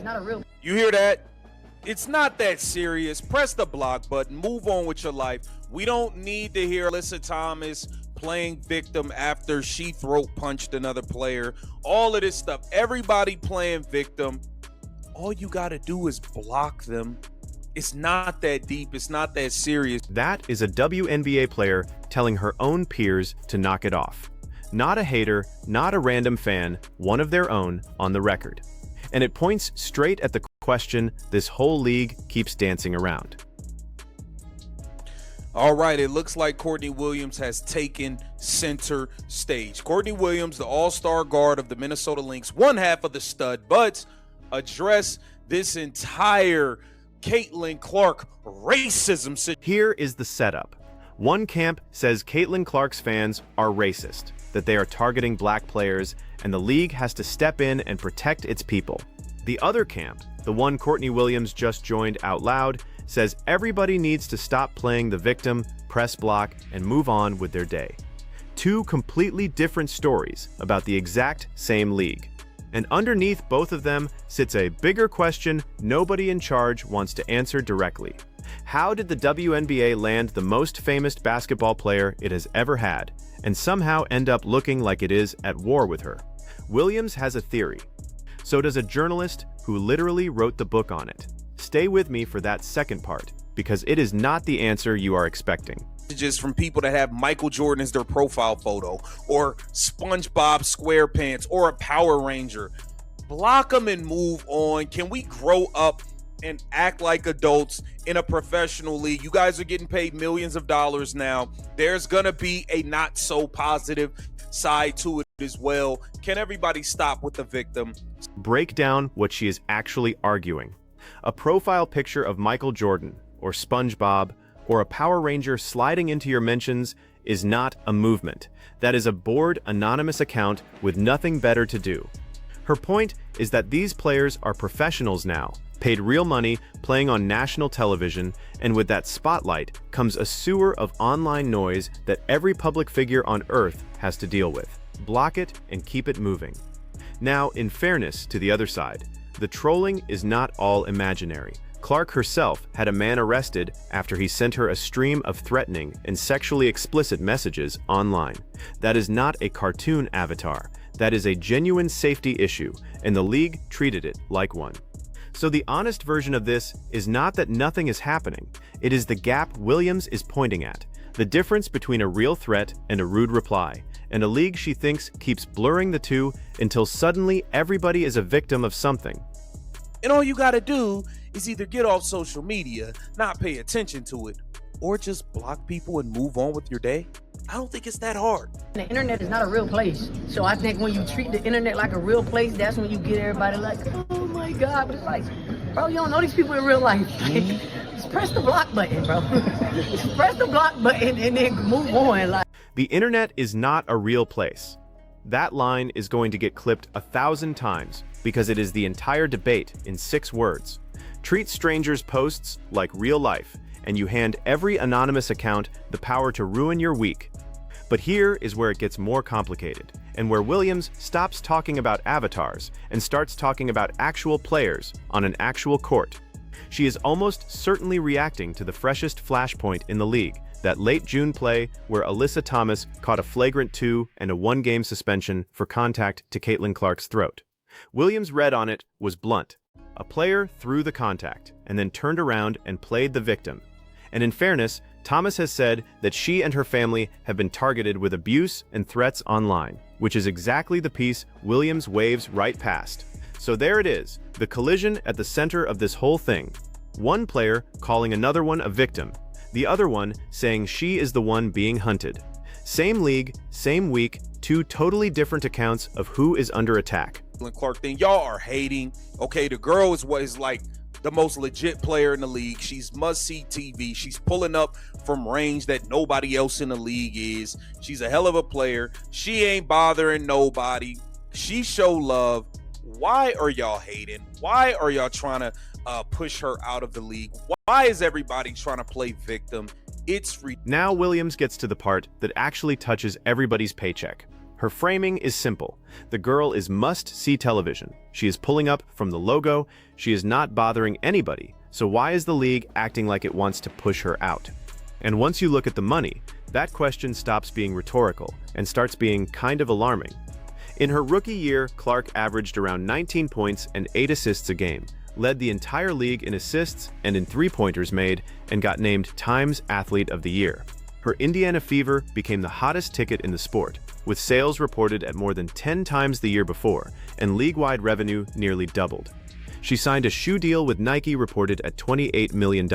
Not a real. You hear that? It's not that serious. Press the block button. Move on with your life. We don't need to hear Alyssa Thomas playing victim after she throat punched another player. All of this stuff. Everybody playing victim. All you got to do is block them. It's not that deep. It's not that serious. That is a WNBA player telling her own peers to knock it off. Not a hater, not a random fan, one of their own on the record. And it points straight at the question this whole league keeps dancing around. All right, it looks like Courtney Williams has taken center stage. Courtney Williams, the all-star guard of the Minnesota Lynx, one half of the stud buds, address this entire Caitlin Clark racism situation. Here is the setup. One camp says Caitlin Clark's fans are racist, that they are targeting black players, and the league has to step in and protect its people. The other camp, the one Courtney Williams just joined out loud, says everybody needs to stop playing the victim, press block, and move on with their day. Two completely different stories about the exact same league. And underneath both of them sits a bigger question nobody in charge wants to answer directly. How did the WNBA land the most famous basketball player it has ever had, and somehow end up looking like it is at war with her? Williams has a theory. So does a journalist who literally wrote the book on it. Stay with me for that second part, because it is not the answer you are expecting. Messages from people that have Michael Jordan as their profile photo, or SpongeBob SquarePants, or a Power Ranger. Block them and move on. Can we grow up and act like adults in a professional league? You guys are getting paid millions of dollars now. There's gonna be a not so positive side to it as well. Can everybody stop with the victim? Break down what she is actually arguing. A profile picture of Michael Jordan, or SpongeBob, or a Power Ranger sliding into your mentions is not a movement. That is a bored, anonymous account with nothing better to do. Her point is that these players are professionals now, paid real money, playing on national television, and with that spotlight comes a sewer of online noise that every public figure on Earth has to deal with. Block it and keep it moving. Now, in fairness to the other side, the trolling is not all imaginary. Clark herself had a man arrested after he sent her a stream of threatening and sexually explicit messages online. That is not a cartoon avatar. That is a genuine safety issue, and the league treated it like one. So the honest version of this is not that nothing is happening. It is the gap Williams is pointing at, the difference between a real threat and a rude reply, and a league she thinks keeps blurring the two until suddenly everybody is a victim of something. And all you gotta do is either get off social media, not pay attention to it, or just block people and move on with your day. I don't think it's that hard. The internet is not a real place. So I think when you treat the internet like a real place, that's when you get everybody like, oh my God. But it's like, bro, you don't know these people in real life. Just press the block button, bro. Just press the block button and then move on. Like, the internet is not a real place. That line is going to get clipped 1,000 times because it is the entire debate in 6 words. Treat strangers' posts like real life, and you hand every anonymous account the power to ruin your week. But here is where it gets more complicated, and where Williams stops talking about avatars and starts talking about actual players on an actual court. She is almost certainly reacting to the freshest flashpoint in the league, that late June play where Alyssa Thomas caught a flagrant 2 and a 1-game suspension for contact to Caitlin Clark's throat. Williams' read on it was blunt. A player threw the contact and then turned around and played the victim. And in fairness, Thomas has said that she and her family have been targeted with abuse and threats online, which is exactly the piece Williams waves right past. So there it is, the collision at the center of this whole thing. One player calling another one a victim, the other one saying she is the one being hunted. Same league, same week, 2 totally different accounts of who is under attack. Clark thing, y'all are hating. Okay, the girl is what is like the most legit player in the league. She's must-see TV. She's pulling up from range that nobody else in the league is. She's a hell of a player. She ain't bothering nobody. She show love. Why are y'all hating? Why are y'all trying to push her out of the league? Why is everybody trying to play victim? It's free. Now Williams gets to the part that actually touches everybody's paycheck. Her framing is simple. The girl is must-see television. She is pulling up from the logo. She is not bothering anybody. So why is the league acting like it wants to push her out? And once you look at the money, that question stops being rhetorical and starts being kind of alarming. In her rookie year, Clark averaged around 19 points and 8 assists a game, led the entire league in assists and in three-pointers made, and got named Times Athlete of the Year. Her Indiana Fever became the hottest ticket in the sport, with sales reported at more than 10 times the year before, and league-wide revenue nearly doubled. She signed a shoe deal with Nike reported at $28 million.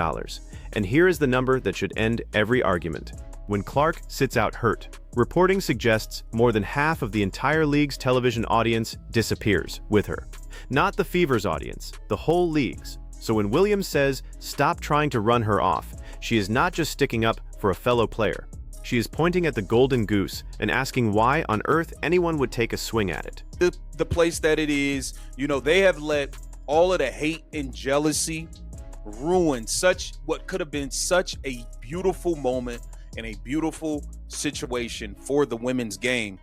And here is the number that should end every argument. When Clark sits out hurt, reporting suggests more than half of the entire league's television audience disappears with her. Not the Fever's audience, the whole league's. So when Williams says, "Stop trying to run her off," she is not just sticking up for a fellow player. She is pointing at the golden goose and asking why on earth anyone would take a swing at it. The place that it is, they have let all of the hate and jealousy ruin what could have been such a beautiful moment and a beautiful situation for the women's game.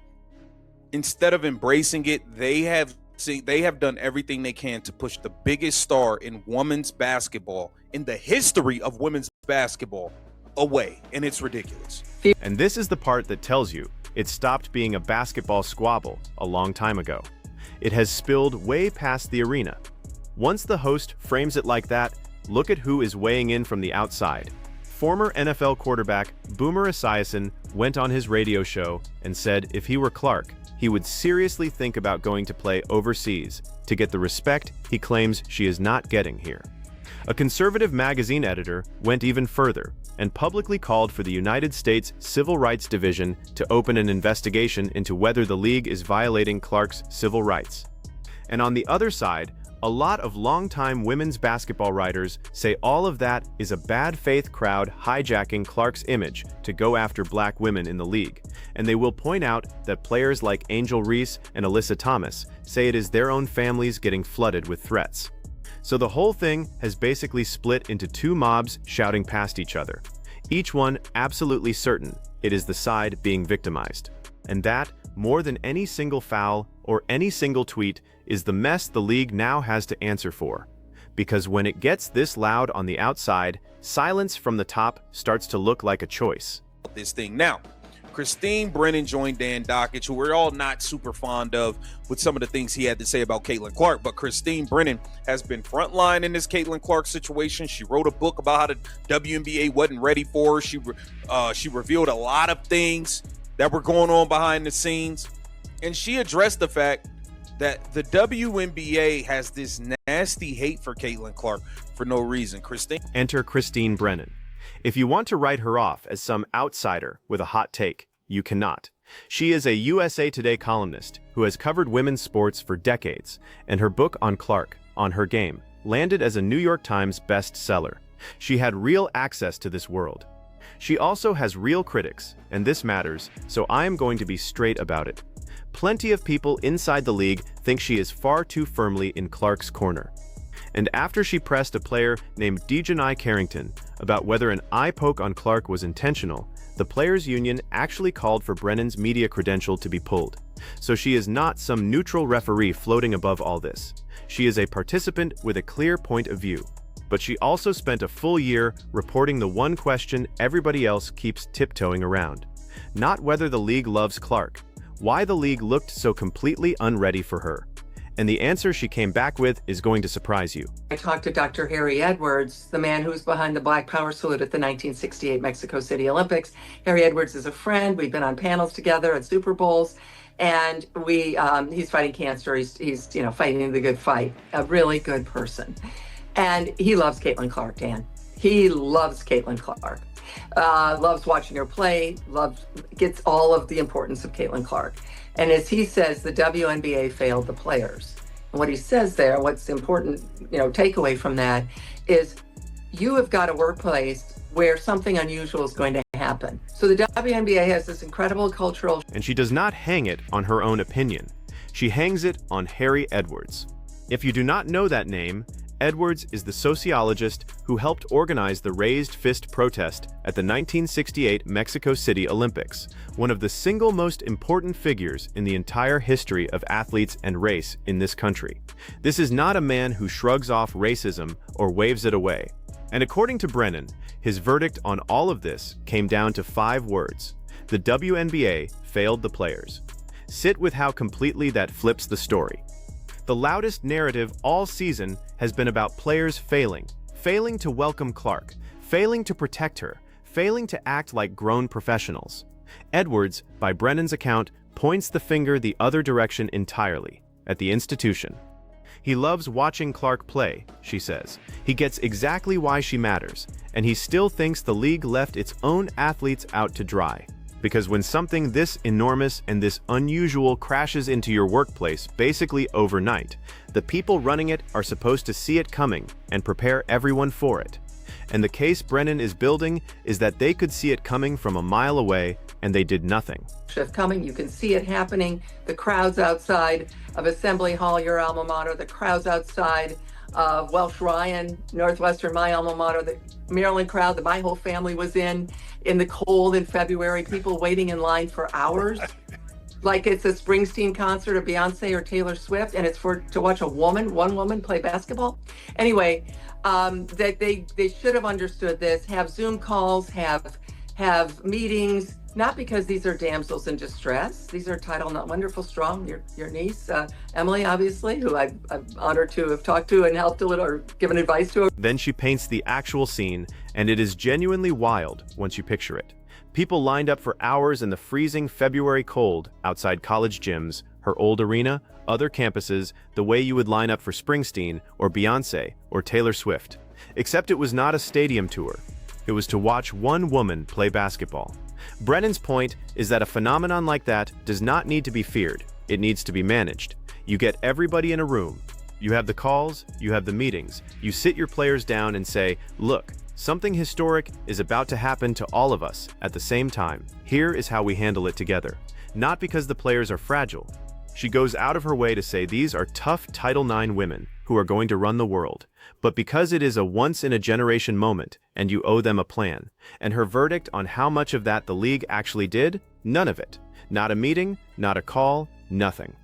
Instead of embracing it, they have done everything they can to push the biggest star in women's basketball, in the history of women's basketball, away, and it's ridiculous. And this is the part that tells you it stopped being a basketball squabble a long time ago. It has spilled way past the arena. Once the host frames it like that, look at who is weighing in from the outside. Former NFL quarterback Boomer Esiason went on his radio show and said if he were Clark, he would seriously think about going to play overseas to get the respect he claims she is not getting here. A conservative magazine editor went even further and publicly called for the United States Civil Rights Division to open an investigation into whether the league is violating Clark's civil rights. And on the other side, a lot of longtime women's basketball writers say all of that is a bad faith crowd hijacking Clark's image to go after black women in the league, and they will point out that players like Angel Reese and Alyssa Thomas say it is their own families getting flooded with threats. So the whole thing has basically split into two mobs shouting past each other, each one absolutely certain it is the side being victimized. And that, more than any single foul or any single tweet, is the mess the league now has to answer for. Because when it gets this loud on the outside, silence from the top starts to look like a choice. This thing now, Christine Brennan joined Dan Dockich, who we're all not super fond of with some of the things he had to say about Caitlin Clark, but Christine Brennan has been frontline in this Caitlin Clark situation. She wrote a book about how the WNBA wasn't ready for her. She revealed a lot of things that were going on behind the scenes, and she addressed the fact that the WNBA has this nasty hate for Caitlin Clark for no reason. Enter Christine Brennan. If you want to write her off as some outsider with a hot take, you cannot. She is a USA Today columnist who has covered women's sports for decades, and her book on Clark, On Her Game, landed as a New York Times bestseller. She had real access to this world. She also has real critics, and this matters, so I am going to be straight about it. Plenty of people inside the league think she is far too firmly in Clark's corner. And after she pressed a player named Dejanai Carrington about whether an eye poke on Clark was intentional, the players' union actually called for Brennan's media credential to be pulled. So she is not some neutral referee floating above all this. She is a participant with a clear point of view. But she also spent a full year reporting the one question everybody else keeps tiptoeing around. Not whether the league loves Clark, why the league looked so completely unready for her. And the answer she came back with is going to surprise you. I talked to Dr. Harry Edwards, the man who's behind the Black Power salute at the 1968 Mexico City Olympics. Harry Edwards is a friend. We've been on panels together at Super Bowls, and he's fighting cancer. He's fighting the good fight. A really good person, and he loves Caitlin Clark. Dan, he loves Caitlin Clark. Loves watching her play. Gets all of the importance of Caitlin Clark. And as he says, the WNBA failed the players. And what he says there, what's important, takeaway from that is you have got a workplace where something unusual is going to happen. So the WNBA has this incredible cultural. And she does not hang it on her own opinion. She hangs it on Harry Edwards. If you do not know that name, Edwards is the sociologist who helped organize the raised fist protest at the 1968 Mexico City Olympics, one of the single most important figures in the entire history of athletes and race in this country. This is not a man who shrugs off racism or waves it away. And according to Brennan, his verdict on all of this came down to 5 words. The WNBA failed the players. Sit with how completely that flips the story. The loudest narrative all season has been about players failing to welcome Clark, failing to protect her, failing to act like grown professionals. Edwards, by Brennan's account, points the finger the other direction entirely, at the institution. He loves watching Clark play, she says. He gets exactly why she matters, and he still thinks the league left its own athletes out to dry. Because when something this enormous and this unusual crashes into your workplace basically overnight, the people running it are supposed to see it coming and prepare everyone for it. And the case Brennan is building is that they could see it coming from a mile away and they did nothing. Shift coming, you can see it happening. The crowds outside of Assembly Hall, your alma mater, the crowds outside of Welsh Ryan, Northwestern, my alma mater, the Maryland crowd that my whole family was in the cold in February, people waiting in line for hours. Like it's a Springsteen concert or Beyonce or Taylor Swift, and it's to watch one woman play basketball. Anyway, that they should have understood this, have Zoom calls, have meetings, not because these are damsels in distress. These are Title IX, wonderful, strong, your niece, Emily, obviously, who I'm honored to have talked to and helped a little or given advice to. Then she paints the actual scene, and it is genuinely wild once you picture it. People lined up for hours in the freezing February cold outside college gyms, her old arena, other campuses, the way you would line up for Springsteen or Beyonce or Taylor Swift. Except it was not a stadium tour. It was to watch one woman play basketball. Brennan's point is that a phenomenon like that does not need to be feared. It needs to be managed. You get everybody in a room. You have the calls, you have the meetings. You sit your players down and say, look, something historic is about to happen to all of us at the same time. Here is how we handle it together. Not because the players are fragile. She goes out of her way to say these are tough Title IX women who are going to run the world, but because it is a once-in-a-generation moment and you owe them a plan. And her verdict on how much of that the league actually did? None of it. Not a meeting, not a call, nothing.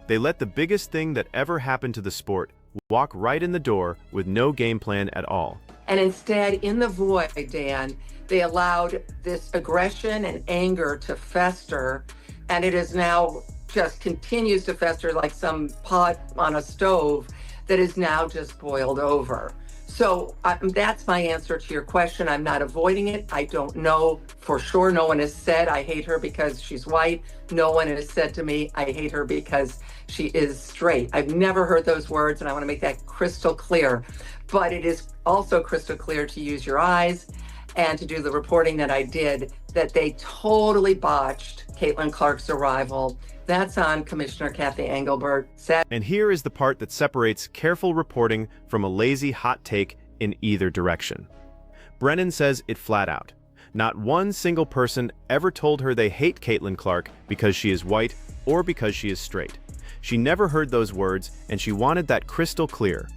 They let the biggest thing that ever happened to the sport walk right in the door with no game plan at all. And instead, in the void, Dan, they allowed this aggression and anger to fester, and it is now just continues to fester like some pot on a stove that is now just boiled over. So that's my answer to your question. I'm not avoiding it. I don't know for sure. No one has said I hate her because she's white. No one has said to me I hate her because she is straight. I've never heard those words, and I want to make that crystal clear. But it is also crystal clear to use your eyes and to do the reporting that I did, that they totally botched Caitlin Clark's arrival. That's on Commissioner Kathy Engelbert. And here is the part that separates careful reporting from a lazy hot take in either direction. Brennan says it flat out. Not one single person ever told her they hate Caitlin Clark because she is white or because she is straight. She never heard those words, and she wanted that crystal clear.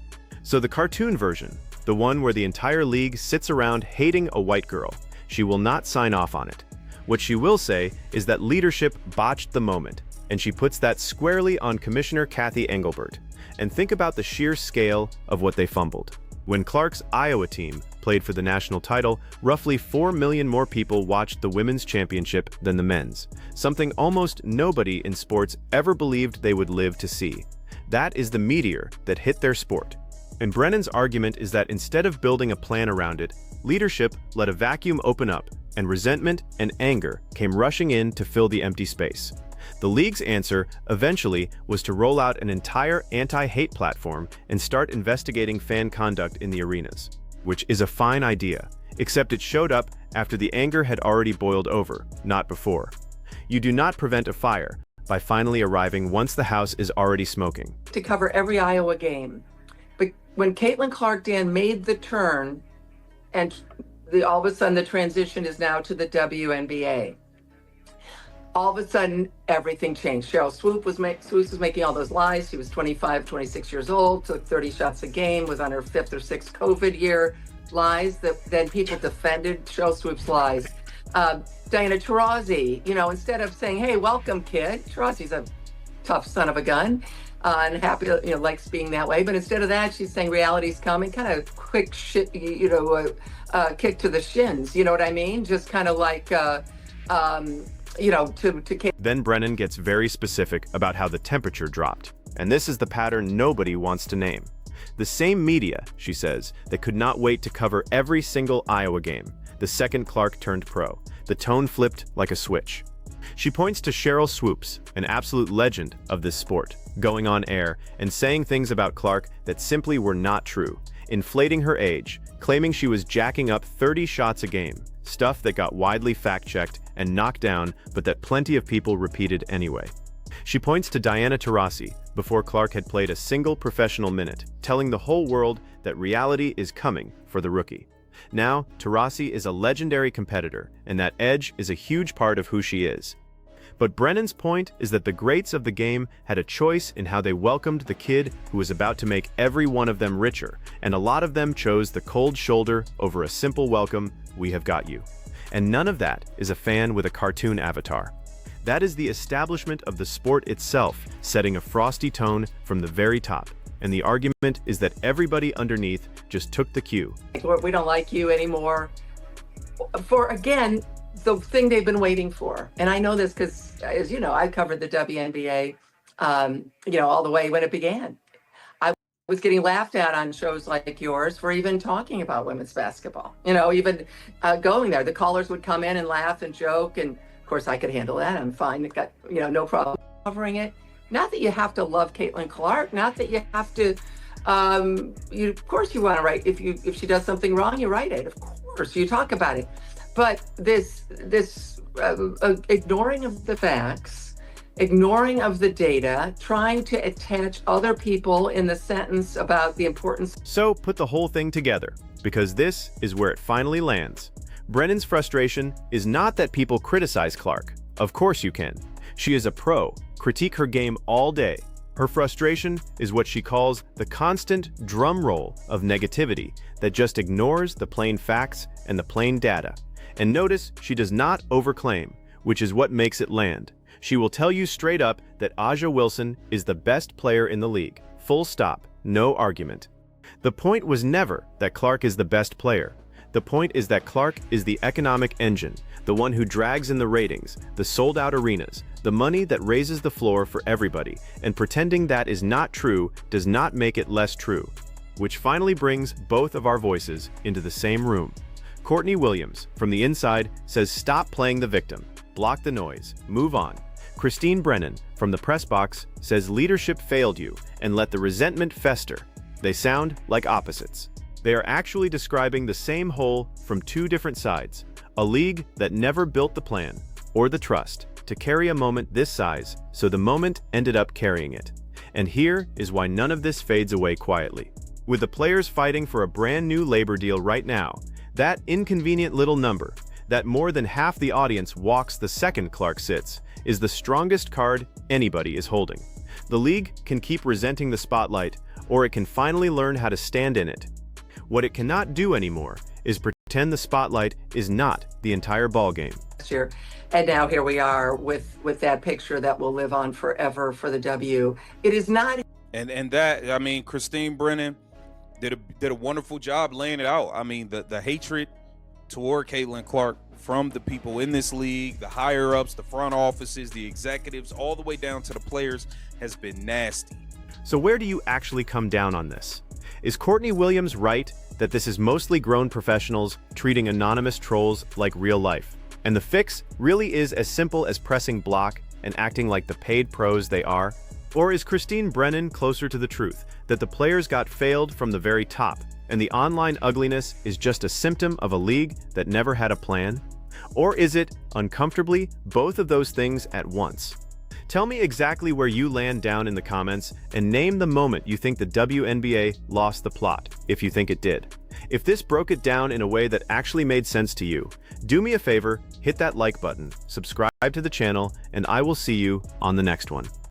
So the cartoon version, the one where the entire league sits around hating a white girl, she will not sign off on it. What she will say is that leadership botched the moment, and she puts that squarely on Commissioner Kathy Engelbert. And think about the sheer scale of what they fumbled. When Clark's Iowa team played for the national title, roughly 4 million more people watched the women's championship than the men's, something almost nobody in sports ever believed they would live to see. That is the meteor that hit their sport. And Brennan's argument is that instead of building a plan around it, leadership let a vacuum open up, and resentment and anger came rushing in to fill the empty space. The league's answer eventually was to roll out an entire anti-hate platform and start investigating fan conduct in the arenas, which is a fine idea, except it showed up after the anger had already boiled over, not before. You do not prevent a fire by finally arriving once the house is already smoking. To cover every Iowa game. But when Caitlin Clark, Dan, made the turn, and all of a sudden the transition is now to the WNBA. all of a sudden, everything changed. Swoops was making all those lies. She was 25, 26 years old, took 30 shots a game, was on her 5th or 6th COVID year. Lies that then people defended Cheryl Swoop's lies. Diana Taurasi, instead of saying, hey, welcome, kid. Taurasi's a tough son of a gun and happy, likes being that way. But instead of that, she's saying reality's coming, kind of quick shit, kick to the shins. You know what I mean? Just kind of like, Then Brennan gets very specific about how the temperature dropped. And this is the pattern nobody wants to name. The same media, she says, that could not wait to cover every single Iowa game, the second Clark turned pro. The tone flipped like a switch. She points to Cheryl Swoops, an absolute legend of this sport, going on air and saying things about Clark that simply were not true, inflating her age, claiming she was jacking up 30 shots a game, stuff that got widely fact-checked and knocked down, but that plenty of people repeated anyway. She points to Diana Taurasi before Clark had played a single professional minute, telling the whole world that reality is coming for the rookie. Now, Taurasi is a legendary competitor, and that edge is a huge part of who she is. But Brennan's point is that the greats of the game had a choice in how they welcomed the kid who was about to make every one of them richer, and a lot of them chose the cold shoulder over a simple welcome, "We have got you." And none of that is a fan with a cartoon avatar. That is the establishment of the sport itself, setting a frosty tone from the very top. And the argument is that everybody underneath just took the cue. We don't like you anymore. For, again, the thing they've been waiting for. And I know this because, as you know, I covered the WNBA, all the way when it began. I was getting laughed at on shows like yours for even talking about women's basketball. Even going there. The callers would come in and laugh and joke. And, of course, I could handle that. I'm fine. I got, no problem covering it. Not that you have to love Caitlin Clark. Not that you have to. Of course, you want to write. If she does something wrong, you write it. Of course, you talk about it. But this ignoring of the facts, ignoring of the data, trying to attach other people in the sentence about the importance. So put the whole thing together, because this is where it finally lands. Brennan's frustration is not that people criticize Clark. Of course you can. She is a pro. Critique her game all day. Her frustration is what she calls the constant drum roll of negativity that just ignores the plain facts and the plain data. And notice she does not overclaim, which is what makes it land. She will tell you straight up that A'ja Wilson is the best player in the league. Full stop. No argument. The point was never that Clark is the best player. The point is that Clark is the economic engine, the one who drags in the ratings, the sold-out arenas, the money that raises the floor for everybody, and pretending that is not true does not make it less true. Which finally brings both of our voices into the same room. Courtney Williams, from the inside, says stop playing the victim, block the noise, move on. Christine Brennan, from the press box, says leadership failed you and let the resentment fester. They sound like opposites. They are actually describing the same whole from two different sides. A league that never built the plan or the trust to carry a moment this size, so the moment ended up carrying it. And here is why none of this fades away quietly. With the players fighting for a brand new labor deal right now, that inconvenient little number, that more than half the audience walks the second Clark sits, is the strongest card anybody is holding. The league can keep resenting the spotlight, or it can finally learn how to stand in it. What it cannot do anymore is pretend the spotlight is not the entire ballgame. Year. And now here we are with that picture that will live on forever for the W. It is not. And that, I mean, Christine Brennan did a wonderful job laying it out. I mean, the hatred toward Caitlin Clark from the people in this league, the higher ups, the front offices, the executives, all the way down to the players has been nasty. So where do you actually come down on this? Is Courtney Williams right that this is mostly grown professionals treating anonymous trolls like real life? And the fix really is as simple as pressing block and acting like the paid pros they are? Or is Christine Brennan closer to the truth, that the players got failed from the very top, and the online ugliness is just a symptom of a league that never had a plan? Or is it, uncomfortably, both of those things at once? Tell me exactly where you land down in the comments, and name the moment you think the WNBA lost the plot, if you think it did. If this broke it down in a way that actually made sense to you, do me a favor, hit that like button, subscribe to the channel, and I will see you on the next one.